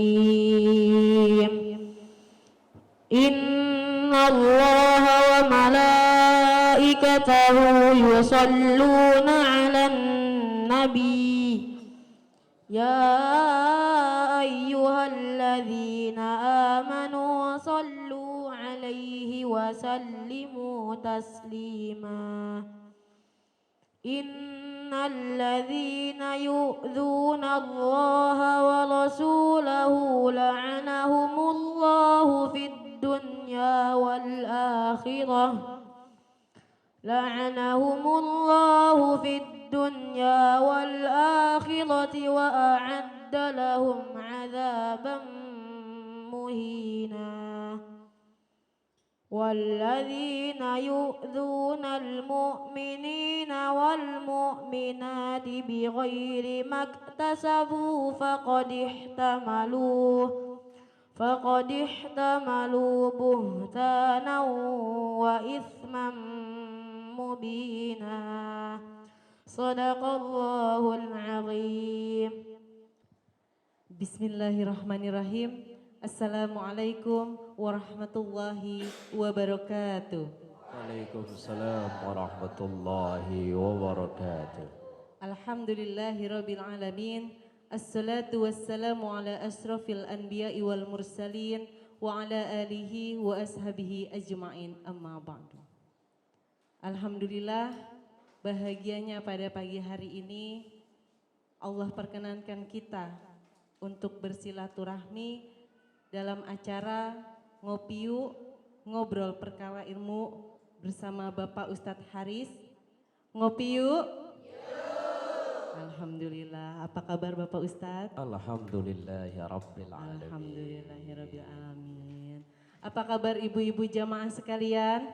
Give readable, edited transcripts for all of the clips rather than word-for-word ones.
الرجيم إن الله وملائكته يصلون على النبي يا أيها الذين آمنوا صلوا عليه وسلموا تسليما إن الذين يؤذون الله ورسوله لعنهم الله في الدنيا والآخرة وأعد لهم عذابا مهينا والذين يؤذون المؤمنين والمؤمنات بغير ما اكتسبوا فقد احتملوا بهتانا وإثما مبينا صدق الله العظيم. Bismillahirrahmanirrahim. Assalamualaikum warahmatullahi wabarakatuh. Waalaikumsalam warahmatullahi wabarakatuh. Alhamdulillahirabbil alamin. Assalatu wassalamu ala asrafil anbiya'i wal mursalin wa ala alihi wa ashabihi ajma'in, amma ba'du. Alhamdulillah, bahagianya pada pagi hari ini Allah perkenankan kita untuk bersilaturahmi dalam acara Ngopi Yuk, ngobrol perkara ilmu bersama Bapak Ustadz Haris. Ngopi yuk. Alhamdulillah. Apa kabar Bapak Ustadz? Alhamdulillahirabbil alamin. Alhamdulillahirabbil alamin. Apa kabar ibu-ibu jamaah sekalian?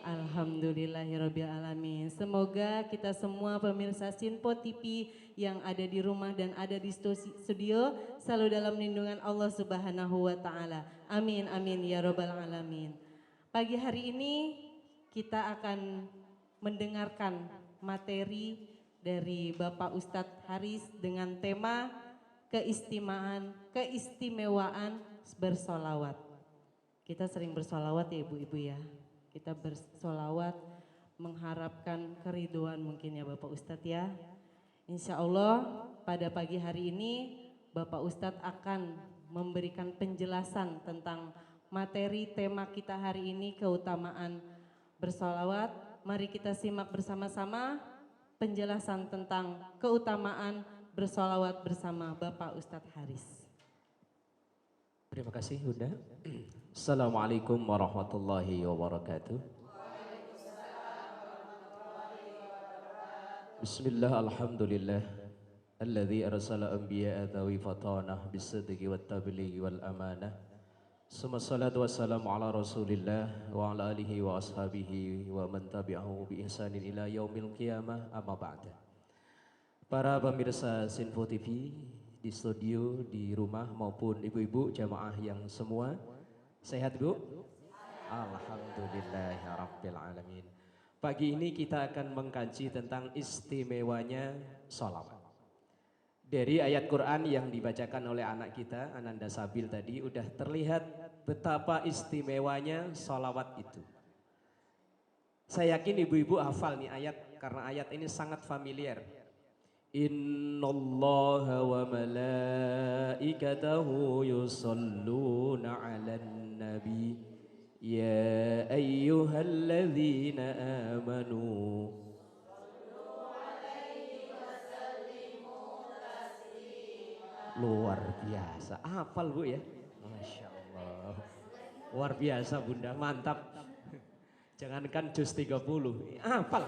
Alhamdulillahirabbil alamin. Semoga kita semua pemirsa Sinpo TV yang ada di rumah dan ada di studio selalu dalam lindungan Allah Subhanahu wa taala. Amin amin ya rabbal alamin. Pagi hari ini kita akan mendengarkan materi dari Bapak Ustadz Haris dengan tema keistimewaan bersolawat. Kita sering bersolawat ya ibu-ibu ya. Kita bersolawat mengharapkan keriduan mungkin ya Bapak Ustadz ya. Insya Allah pada pagi hari ini Bapak Ustadz akan memberikan penjelasan tentang materi tema kita hari ini, keutamaan bersolawat. Mari kita simak bersama-sama penjelasan tentang keutamaan bersolawat bersama Bapak Ustadz Haris. Terima kasih Bunda. Assalamualaikum warahmatullahi wabarakatuh. Bismillah, alhamdulillah alladzi arsala anbiya'a dhawi fatanah bisidqi wat tablighi wal amanah. Summa salatu wassalamu ala Rasulillah wa ala alihi wa ashabihi wa man tabi'ahu bi ihsanin ila yaumil qiyamah, amma ba'da. Para pemirsa Sinpo TV di studio, di rumah maupun ibu-ibu jamaah yang semua sehat Bu? Alhamdulillahirabbil alamin. Pagi ini kita akan mengkaji tentang istimewanya sholawat. Dari ayat Quran yang dibacakan oleh anak kita, Ananda Sabil tadi, udah terlihat betapa istimewanya sholawat itu. Saya yakin ibu-ibu hafal nih ayat, karena ayat ini sangat familiar. Innallaha wa malaikatahu yusalluna 'alan nabi ya ayyuhalladzina amanu luar biasa. Hafal Bu ya? Masya Allah. Luar biasa Bunda, mantap. Jangankan juz 30, hafal.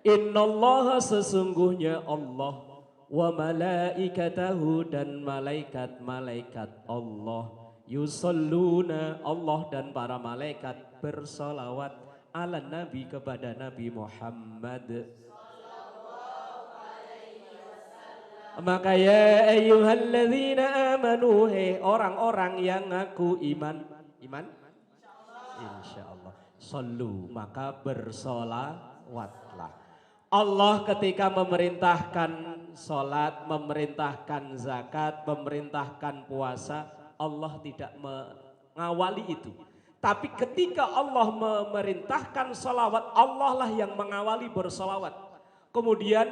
Innallaha, sesungguhnya Allah, wa malaikatahu, dan malaikat-malaikat Allah, yusalluna, Allah dan para malaikat bersolawat ala nabi, kepada Nabi Muhammad. Maka ya ayyuhalladzina amanu, he orang-orang yang ngaku iman. Iman? Insya Allah. Sallu, maka bersolawatlah. Allah ketika memerintahkan sholat, memerintahkan zakat, memerintahkan puasa, Allah tidak mengawali itu. Tapi ketika Allah memerintahkan sholawat, Allah lah yang mengawali bersolawat. Kemudian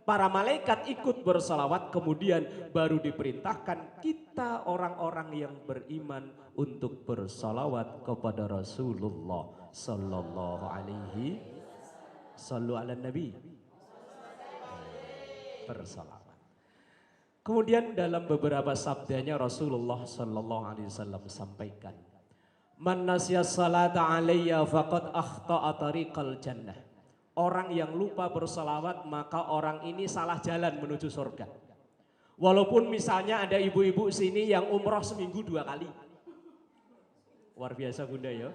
para malaikat ikut bersolawat, kemudian baru diperintahkan kita orang-orang yang beriman untuk bersolawat kepada Rasulullah Sallallahu Alaihi Sallu ala Nabi, bersalawat. Kemudian dalam beberapa sabdanya Rasulullah Sallallahu Alaihi Wasallam sampaikan, man nasiya salata alayya faqad akhta'a tariqal jannah. Orang yang lupa bersalawat maka orang ini salah jalan menuju surga. Walaupun misalnya ada ibu-ibu sini yang umroh seminggu 2 kali. Luar biasa Bunda ya.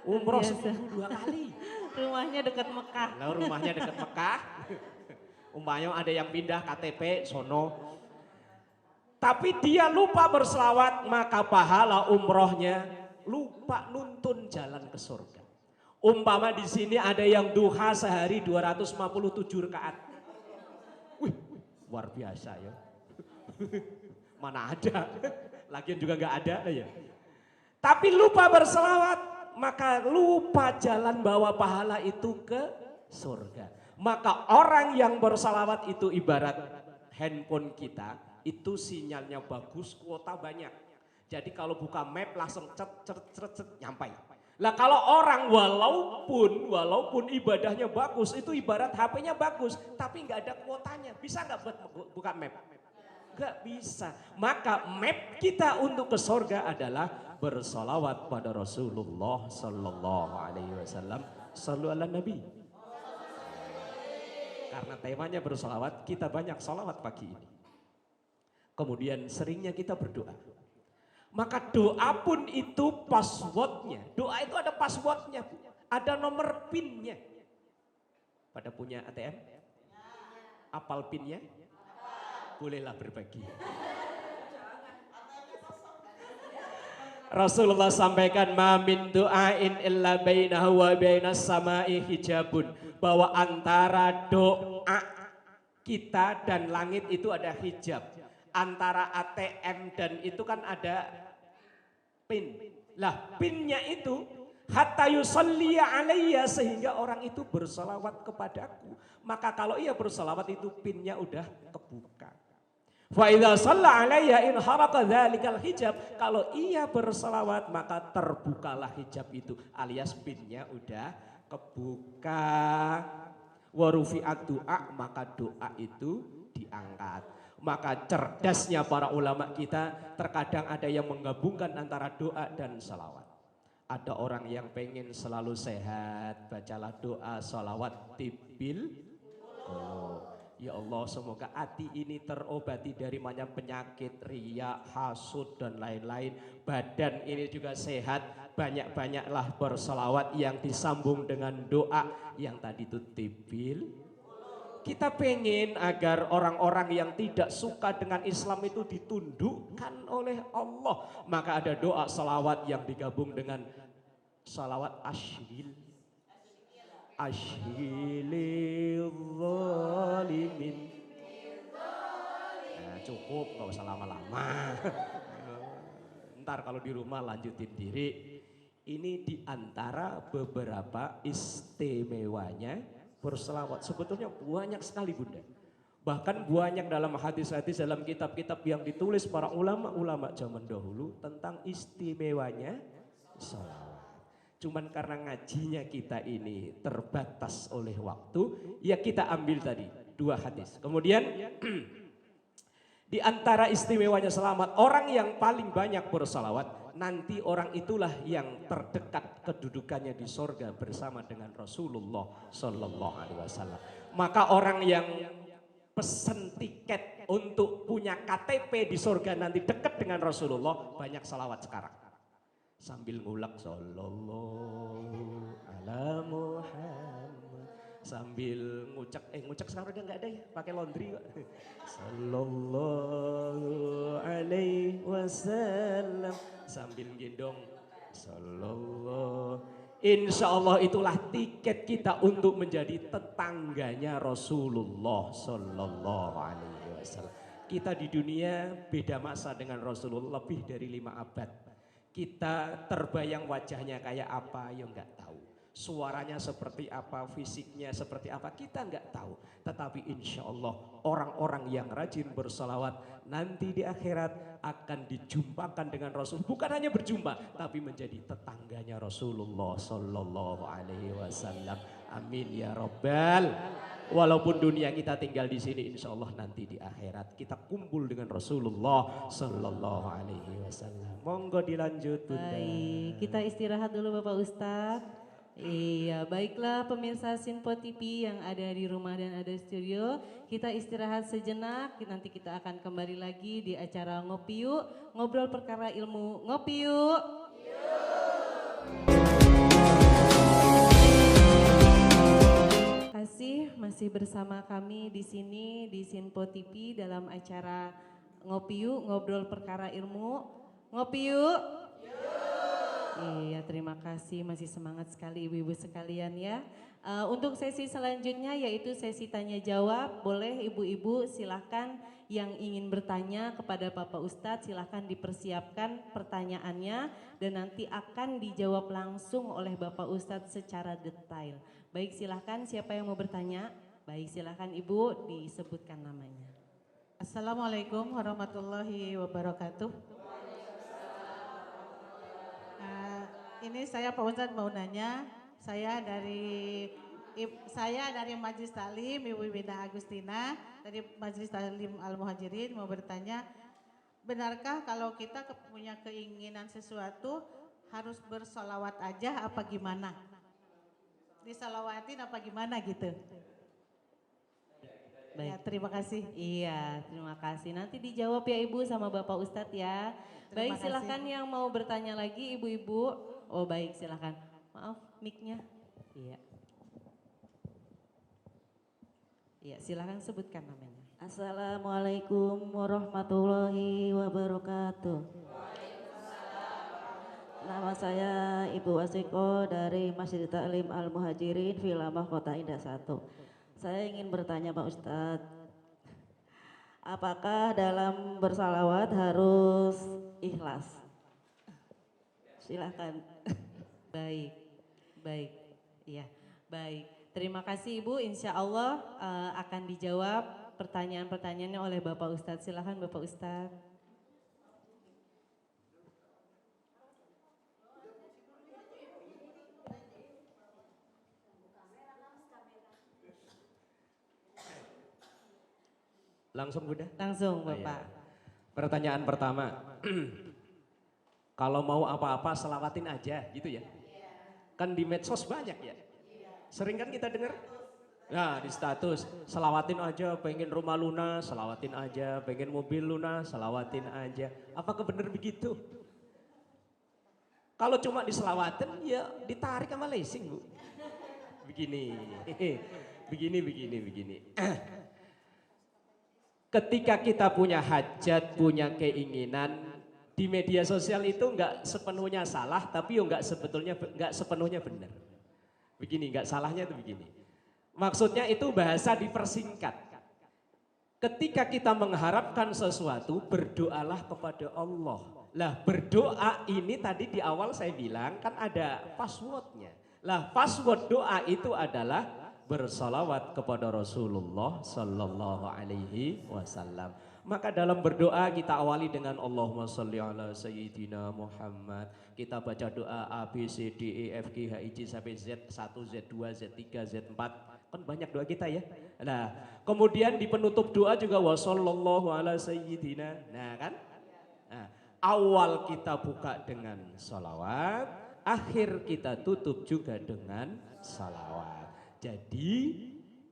Umroh seminggu 2 kali. Rumahnya dekat Mekah. Nah, rumahnya dekat Mekah. Umpamanya ada yang pindah KTP sono. Tapi dia lupa berselawat, maka pahala umrohnya lupa nuntun jalan ke surga. Umpama di sini ada yang duha sehari 257 rakaat. Wih, luar biasa ya. Mana ada. Lagian juga nggak ada ya. Tapi lupa berselawat, maka lupa jalan bawa pahala itu ke surga. Maka orang yang bersalawat itu ibarat handphone kita, itu sinyalnya bagus, kuota banyak. Jadi kalau buka map langsung cet nyampai. Lah kalau orang walaupun ibadahnya bagus, itu ibarat HP-nya bagus, tapi nggak ada kuotanya, bisa nggak buat buka map? Nggak bisa. Maka map kita untuk ke surga adalah bersolawat pada Rasulullah Sallallahu Alaihi Wasallam. Sallu ala Nabi. Karena temanya bersolawat, kita banyak solawat pagi ini. Kemudian seringnya kita berdoa. Maka doa pun itu passwordnya. Doa itu ada passwordnya, ada nomor pinnya. Pada punya ATM? Apal pinnya? Bolehlah berbagi. Rasulullah sampaikan ma min du'ain illa bainahu wa bainas sama'i hijabun, bahwa antara doa kita dan langit itu ada hijab. Antara ATM dan itu kan ada pin. Lah pinnya itu hatta yusalli alayya, sehingga orang itu bersalawat kepadaku. Maka kalau ia bersalawat itu pinnya udah kebuka. Fa idza shalla alayya in haraka dzalikal hijab, kalau ia berselawat maka terbukalah hijab itu, alias pinnya udah kebuka. Wa rufi'at du'a, maka doa itu diangkat. Maka cerdasnya para ulama kita, terkadang ada yang menggabungkan antara doa dan salawat. Ada orang yang pengen selalu sehat, bacalah doa salawat tibil. Ya Allah, semoga hati ini terobati dari banyak penyakit, riya, hasud dan lain-lain. Badan ini juga sehat, banyak-banyaklah berselawat yang disambung dengan doa yang tadi itu tibil. Kita pengen agar orang-orang yang tidak suka dengan Islam itu ditundukkan oleh Allah. Maka ada doa salawat yang digabung dengan salawat ashil. Ashilil zalimin. Nah, cukup, gak usah lama-lama. Ntar kalau di rumah lanjutin diri. Ini diantara beberapa istimewanya berselawat. Sebetulnya banyak sekali Bunda. Bahkan banyak dalam hadis-hadis, dalam kitab-kitab yang ditulis para ulama-ulama zaman dahulu tentang istimewanya selawat. Cuman karena ngajinya kita ini terbatas oleh waktu, ya kita ambil tadi 2 hadis. Kemudian di antara istimewanya selamat, orang yang paling banyak bersalawat, nanti orang itulah yang terdekat kedudukannya di sorga bersama dengan Rasulullah Sallallahu Alaihi Wasallam. Maka orang yang pesen tiket untuk punya KTP di sorga nanti dekat dengan Rasulullah, banyak salawat sekarang. Sambil ngulak sallallahu ala Muhammad, sambil ngucak sekarang udah nggak ada ya, pakai laundry kok. Sallallahu alaihi wasallam, sambil gendong sallallahu Insya Allah itulah tiket kita untuk menjadi tetangganya Rasulullah Sallallahu Alaihi Wasallam. Kita di dunia beda masa dengan Rasulullah lebih dari 5 abad. Kita terbayang wajahnya kayak apa, ya nggak tahu. Suaranya seperti apa, fisiknya seperti apa, kita nggak tahu. Tetapi insya Allah orang-orang yang rajin bersolawat nanti di akhirat akan dijumpakan dengan Rasul. Bukan hanya berjumpa, tapi menjadi tetangganya Rasulullah Sallallahu Alaihi Wasallam. Amin ya Rabbal. Walaupun dunia kita tinggal di sini, insya Allah nanti di akhirat kita kumpul dengan Rasulullah Sallallahu Alaihi Wasallam. Monggo dilanjut Bunda. Baik, kita istirahat dulu Bapak Ustadz. Iya, baiklah pemirsa Sinpo TV yang ada di rumah dan ada di studio. Kita istirahat sejenak, nanti kita akan kembali lagi di acara Ngopi Yuk, ngobrol perkara ilmu. Ngopi yuk. Masih bersama kami di sini di Sinpo TV dalam acara Ngopi Yuk, ngobrol perkara ilmu. Ngopi yuk. Iya, terima kasih, masih semangat sekali ibu-ibu sekalian ya. Untuk sesi selanjutnya yaitu sesi tanya jawab, boleh ibu-ibu silahkan yang ingin bertanya kepada Bapak Ustadz silahkan dipersiapkan pertanyaannya dan nanti akan dijawab langsung oleh Bapak Ustadz secara detail. Baik, silahkan siapa yang mau bertanya? Baik, silahkan ibu disebutkan namanya. Assalamualaikum warahmatullahi wabarakatuh. Ini saya Pak Ustadz mau nanya, saya dari Majelis Taklim Ibu Bina Agustina dari Majelis Taklim Al Muhajirin mau bertanya, benarkah kalau kita punya keinginan sesuatu harus bersolawat aja apa gimana? Disolawatin apa gimana gitu? Baik. Ya, terima kasih. Iya, terima kasih. Nanti dijawab ya Ibu sama Bapak Ustadz ya. Terima Baik, silahkan yang mau bertanya lagi ibu-ibu. Oh baik, silahkan. Maaf, mic-nya. Iya. Iya, silahkan sebutkan namanya. Assalamualaikum warahmatullahi wabarakatuh. Nama saya Ibu Wasiko dari Masjid Taklim Al Muhajirin Vilamah Kota Indah 1. Saya ingin bertanya Pak Ustadz, apakah dalam bersalawat harus ikhlas? Silahkan. Baik, baik, iya, baik. Terima kasih Ibu, insya Allah akan dijawab pertanyaan-pertanyaannya oleh Bapak Ustadz. Silahkan Bapak Ustadz. Langsung Bunda? Langsung Oh, Bapak. iya. Pertanyaan pertama, kalau mau apa-apa selawatin aja gitu ya? Kan di medsos banyak ya? Sering kan kita dengar? Nah di status, selawatin aja, pengen rumah lunas, selawatin aja, pengen mobil lunas, selawatin aja. Apakah benar begitu? Kalau cuma diselawatin ya ditarik sama leasing Bu. Begini, begini. Ketika kita punya hajat, punya keinginan, di media sosial itu nggak sepenuhnya salah, tapi nggak sepenuhnya benar. Begini, nggak salahnya itu begini. Maksudnya itu bahasa dipersingkat. Ketika kita mengharapkan sesuatu, berdoalah kepada Allah. Lah berdoa ini tadi di awal saya bilang kan ada passwordnya. Lah password doa itu adalah bersalawat kepada Rasulullah Sallallahu Alaihi Wasallam. Maka dalam berdoa kita awali dengan Allahumma sholli ala Sayyidina Muhammad. Kita baca doa A, B, C, D, E, F, G, H, I, J sampai Z1, Z2, Z3, Z4. Kan banyak doa kita ya. Nah kemudian di penutup doa juga wa sallallahu ala Sayyidina. Nah kan. Nah, awal kita buka dengan salawat, akhir kita tutup juga dengan salawat. Jadi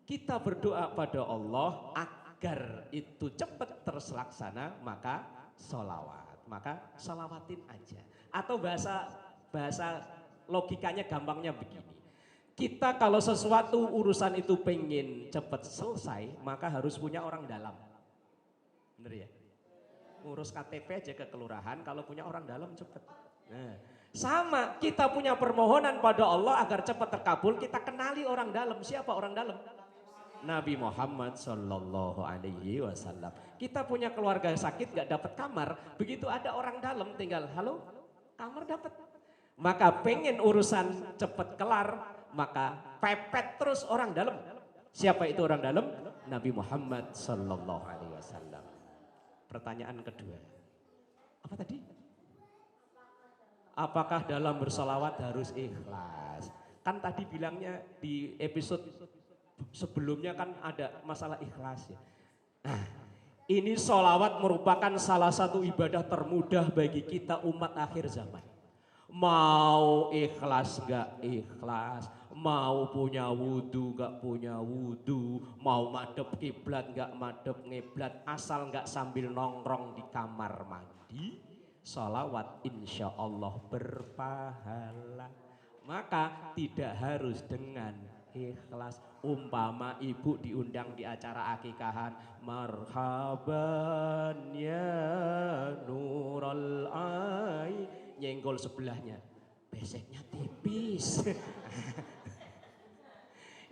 kita berdoa pada Allah agar itu cepat terlaksana maka sholawat. Maka sholawatin aja. Atau bahasa logikanya gampangnya begini. Kita kalau sesuatu urusan itu pengen cepat selesai maka harus punya orang dalam. Bener ya? Ngurus KTP aja ke kelurahan kalau punya orang dalam cepat. Nah, Sama, kita punya permohonan pada Allah agar cepat terkabul, kita kenali orang dalam. Siapa orang dalam? Nabi Muhammad Sallallahu Alaihi Wasallam. Kita punya keluarga sakit gak dapat kamar, begitu ada orang dalam tinggal halo, kamar dapat. Maka pengen urusan cepat kelar, maka pepet terus orang dalam. Siapa itu orang dalam? Nabi Muhammad Sallallahu Alaihi Wasallam. Pertanyaan kedua, apa tadi? Apakah dalam bersolawat harus ikhlas? Kan tadi bilangnya di episode sebelumnya kan ada masalah ikhlas ya. Nah, ini solawat merupakan salah satu ibadah termudah bagi kita umat akhir zaman. Mau ikhlas gak ikhlas, mau punya wudhu gak punya wudhu, mau madep kiblat gak madep ngiblat, asal gak sambil nongkrong di kamar mandi, salawat insya Allah berpahala. Maka tidak harus dengan ikhlas. Umpama ibu diundang di acara akikahan, marhaban ya nurul ai, nyenggol sebelahnya, beseknya tipis.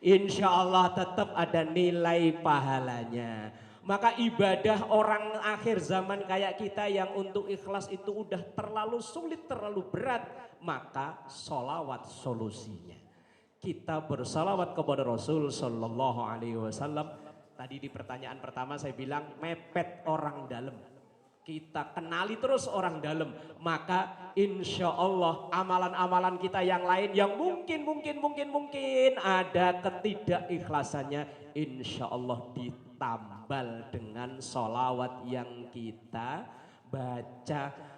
Insya Allah tetap ada nilai pahalanya. Maka ibadah orang akhir zaman kayak kita yang untuk ikhlas itu udah terlalu sulit, terlalu berat. Maka sholawat solusinya. Kita bersalawat kepada Rasul Sallallahu Alaihi Wasallam. Tadi di pertanyaan pertama saya bilang mepet orang dalam. Kita kenali terus orang dalam. Maka insya Allah amalan-amalan kita yang lain yang mungkin ada ketidakikhlasannya, insya Allah ditambal dengan sholawat yang kita baca.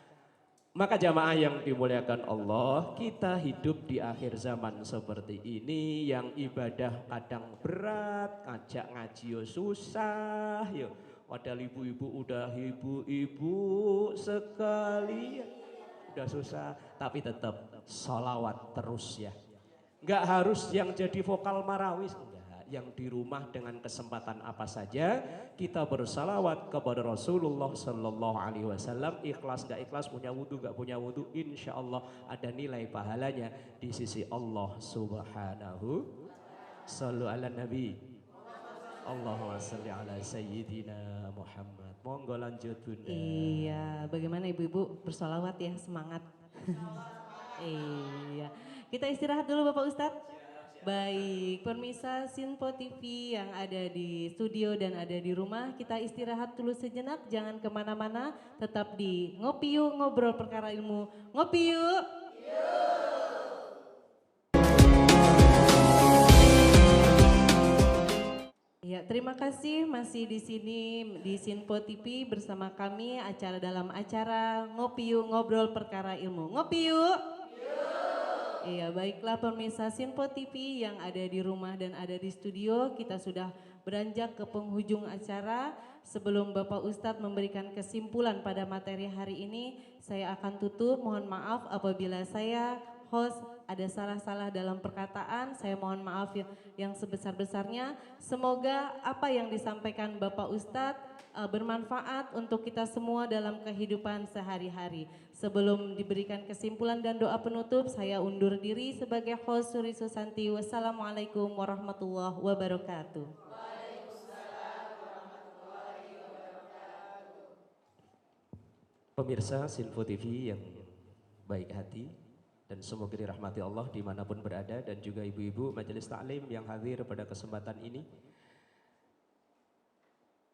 Maka jamaah yang dimuliakan Allah, kita hidup di akhir zaman seperti ini yang ibadah kadang berat, ngajak ngaji yo susah yo. Padahal ibu-ibu udah ibu-ibu sekali udah susah, tapi tetap sholawat terus ya. Enggak harus yang jadi vokal marawis, yang di rumah dengan kesempatan apa saja kita bersalawat kepada Rasulullah Sallallahu Alaihi Wasallam. Ikhlas gak ikhlas, punya wudhu gak punya wudhu, insya Allah ada nilai pahalanya di sisi Allah Subhanahu. Sallu ala Nabi, Allahumma salli ala Sayyidina Muhammad. Monggo lanjut Bunda. Iya, bagaimana ibu-ibu bersolawat ya, semangat. Iya, kita istirahat dulu Bapak Ustadz. Baik, pemirsa Sinpo TV yang ada di studio dan ada di rumah, kita istirahat dulu sejenak, jangan kemana-mana, tetap di Ngopi Yuk, ngobrol perkara ilmu. Ngopi yuk! Ya, terima kasih masih di sini di Sinpo TV bersama kami dalam acara Ngopi Yuk, ngobrol perkara ilmu. Ngopi yuk! Iya, baiklah pemirsa Sinpo TV yang ada di rumah dan ada di studio, kita sudah beranjak ke penghujung acara. Sebelum Bapak Ustadz memberikan kesimpulan pada materi hari ini, saya akan tutup. Mohon maaf apabila saya host ada salah-salah dalam perkataan, saya mohon maaf yang sebesar-besarnya. Semoga apa yang disampaikan Bapak Ustadz bermanfaat untuk kita semua dalam kehidupan sehari-hari. Sebelum diberikan kesimpulan dan doa penutup, saya undur diri sebagai host Suri Susanti. Wassalamualaikum warahmatullahi wabarakatuh. Pemirsa Sinpo TV yang baik hati dan semoga dirahmati Allah dimanapun berada, dan juga ibu-ibu majelis taklim yang hadir pada kesempatan ini.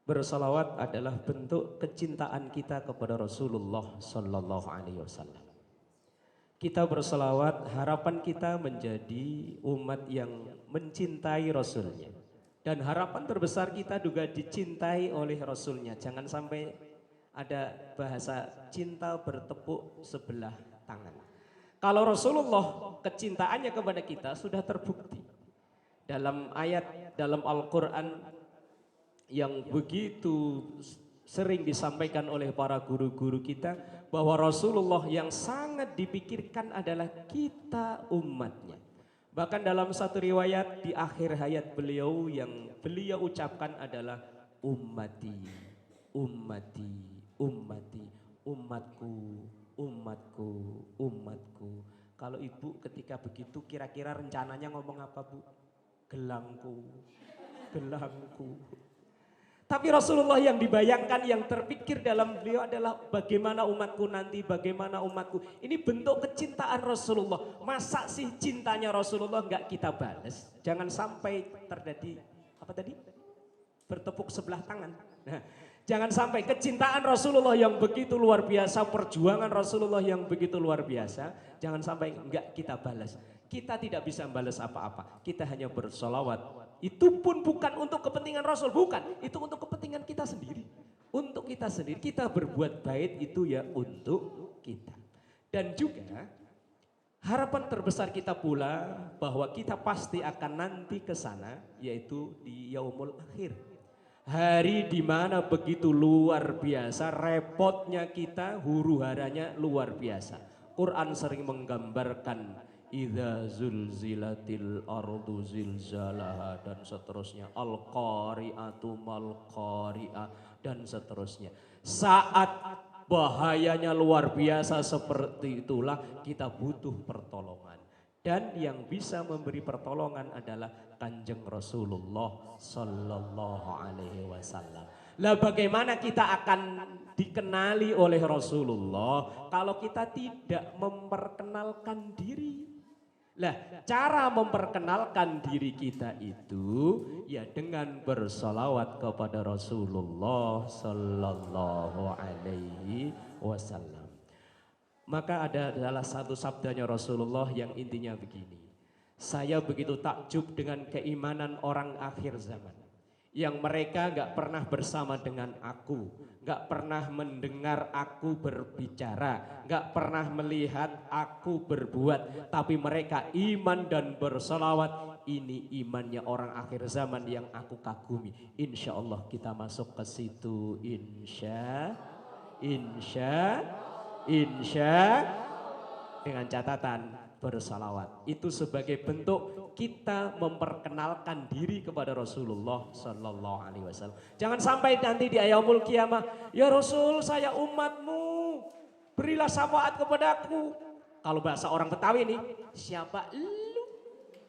Bersalawat adalah bentuk kecintaan kita kepada Rasulullah Sallallahu Alaihi Wasallam. Kita bersalawat, harapan kita menjadi umat yang mencintai Rasulnya. Dan harapan terbesar kita juga dicintai oleh Rasulnya. Jangan sampai ada bahasa cinta bertepuk sebelah tangan. Kalau Rasulullah kecintaannya kepada kita sudah terbukti. Dalam ayat dalam Al-Quran yang begitu sering disampaikan oleh para guru-guru kita, bahwa Rasulullah yang sangat dipikirkan adalah kita umatnya. Bahkan dalam satu riwayat di akhir hayat beliau yang beliau ucapkan adalah ummati, ummati, ummati, umatku, umatku, umatku. Kalau ibu ketika begitu kira-kira rencananya ngomong apa bu? Gelangku, gelangku. Tapi Rasulullah yang dibayangkan, yang terpikir dalam beliau adalah bagaimana umatku nanti, bagaimana umatku. Ini bentuk kecintaan Rasulullah. Masa sih cintanya Rasulullah nggak kita balas? Jangan sampai terjadi, apa tadi? Bertepuk sebelah tangan. Nah, jangan sampai kecintaan Rasulullah yang begitu luar biasa, perjuangan Rasulullah yang begitu luar biasa, jangan sampai nggak kita balas. Kita tidak bisa balas apa-apa, kita hanya bersolawat. Itu pun bukan untuk kepentingan Rasul, bukan. Itu untuk kepentingan kita sendiri. Untuk kita sendiri, kita berbuat baik itu ya untuk kita. Dan juga harapan terbesar kita pula bahwa kita pasti akan nanti ke sana, yaitu di yaumul akhir. Hari di mana begitu luar biasa, repotnya kita, huru haranya luar biasa. Quran sering menggambarkan idza zulzilatil ardu zilzalaha dan seterusnya, al-qari'atu mal qari'ah dan seterusnya. Saat bahayanya luar biasa seperti itulah kita butuh pertolongan. Dan yang bisa memberi pertolongan adalah Kanjeng Rasulullah Sallallahu Alaihi Wasallam. Lah bagaimana kita akan dikenali oleh Rasulullah kalau kita tidak memperkenalkan diri? Lah, cara memperkenalkan diri kita itu ya dengan bersolawat kepada Rasulullah Sallallahu Alaihi Wasallam. Maka ada salah satu sabdanya Rasulullah yang intinya begini. Saya begitu takjub dengan keimanan orang akhir zaman. Yang mereka gak pernah bersama dengan aku, gak pernah mendengar aku berbicara, gak pernah melihat aku berbuat, tapi mereka iman dan bersolawat. Ini imannya orang akhir zaman yang aku kagumi. Insya Allah kita masuk ke situ, insya dengan catatan bersalawat. Itu sebagai bentuk kita memperkenalkan diri kepada Rasulullah Sallallahu Alaihi Wasallam. Jangan sampai nanti di yaumul kiamah, ya Rasul saya umatmu, berilah syafaat kepadaku. Kalau bahasa orang Betawi nih, siapa lu?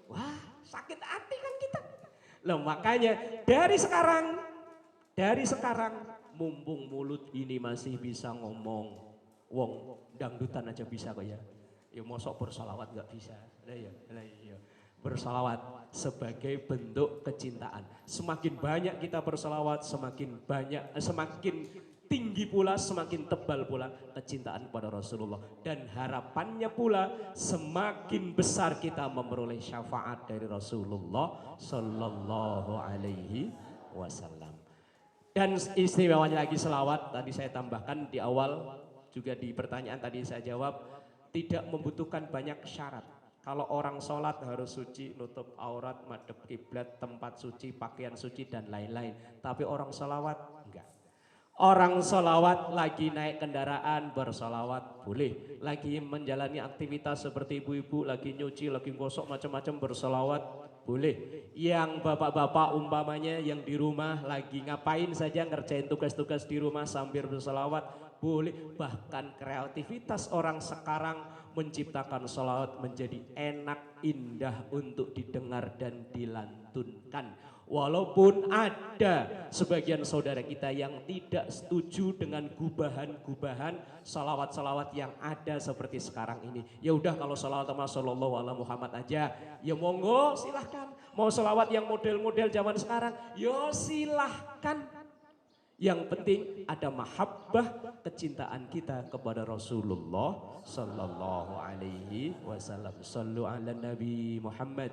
Wah sakit hati kan kita. Loh makanya dari sekarang mumpung mulut ini masih bisa ngomong, wong dangdutan aja bisa kok ya. Ya mosok bersalawat gak bisa. Iya. Bersalawat sebagai bentuk kecintaan. Semakin banyak kita bersalawat, semakin tinggi pula, semakin tebal pula kecintaan kepada Rasulullah. Dan harapannya pula semakin besar kita memperoleh syafaat dari Rasulullah Sallallahu Alaihi Wasallam. Dan istimewanya lagi selawat, tadi saya tambahkan di awal, juga di pertanyaan tadi saya jawab, tidak membutuhkan banyak syarat. Kalau orang sholat harus suci, nutup aurat, madhep kiblat, tempat suci, pakaian suci dan lain-lain. Tapi orang sholawat enggak. Orang sholawat lagi naik kendaraan bersolawat boleh. Lagi menjalani aktivitas seperti ibu-ibu, lagi nyuci, lagi gosok macam-macam bersolawat boleh. Yang bapak-bapak umpamanya yang di rumah lagi ngapain saja ngerjain tugas-tugas di rumah sambil bersolawat boleh. Bahkan kreativitas orang sekarang menciptakan sholawat menjadi enak, indah untuk didengar dan dilantunkan. Walaupun ada sebagian saudara kita yang tidak setuju dengan gubahan-gubahan salawat-salawat yang ada seperti sekarang ini. Ya udah kalau salawat sama sallallahu ala Muhammad aja, ya monggo silahkan. Mau salawat yang model-model zaman sekarang, ya silahkan. Yang penting ada mahabbah, kecintaan kita kepada Rasulullah Sallallahu Alaihi Wasallam. Sallu ala Nabi Muhammad.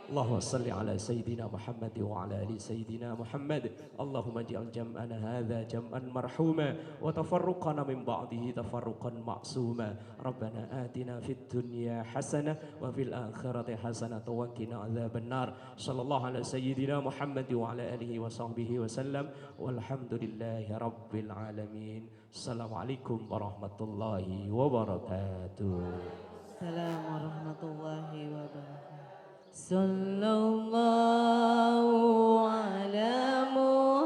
اللهم صل على سيدنا محمد وعلى آل سيدنا محمد. اللهم اجعل جمعنا هذا جمعا مرحوما وتفرقنا من بعده تفرقا معصوما. ربنا آتنا في الدنيا حسنة وفي الآخرة حسنة وقنا عذاب النار. صلى الله على سيدنا محمد وعلى آله وصحبه وسلم والحمد لله رب العالمين. السلام عليكم ورحمة الله وبركاته. السلام ورحمة الله وبركاته. Sallallahu ala Muhammad.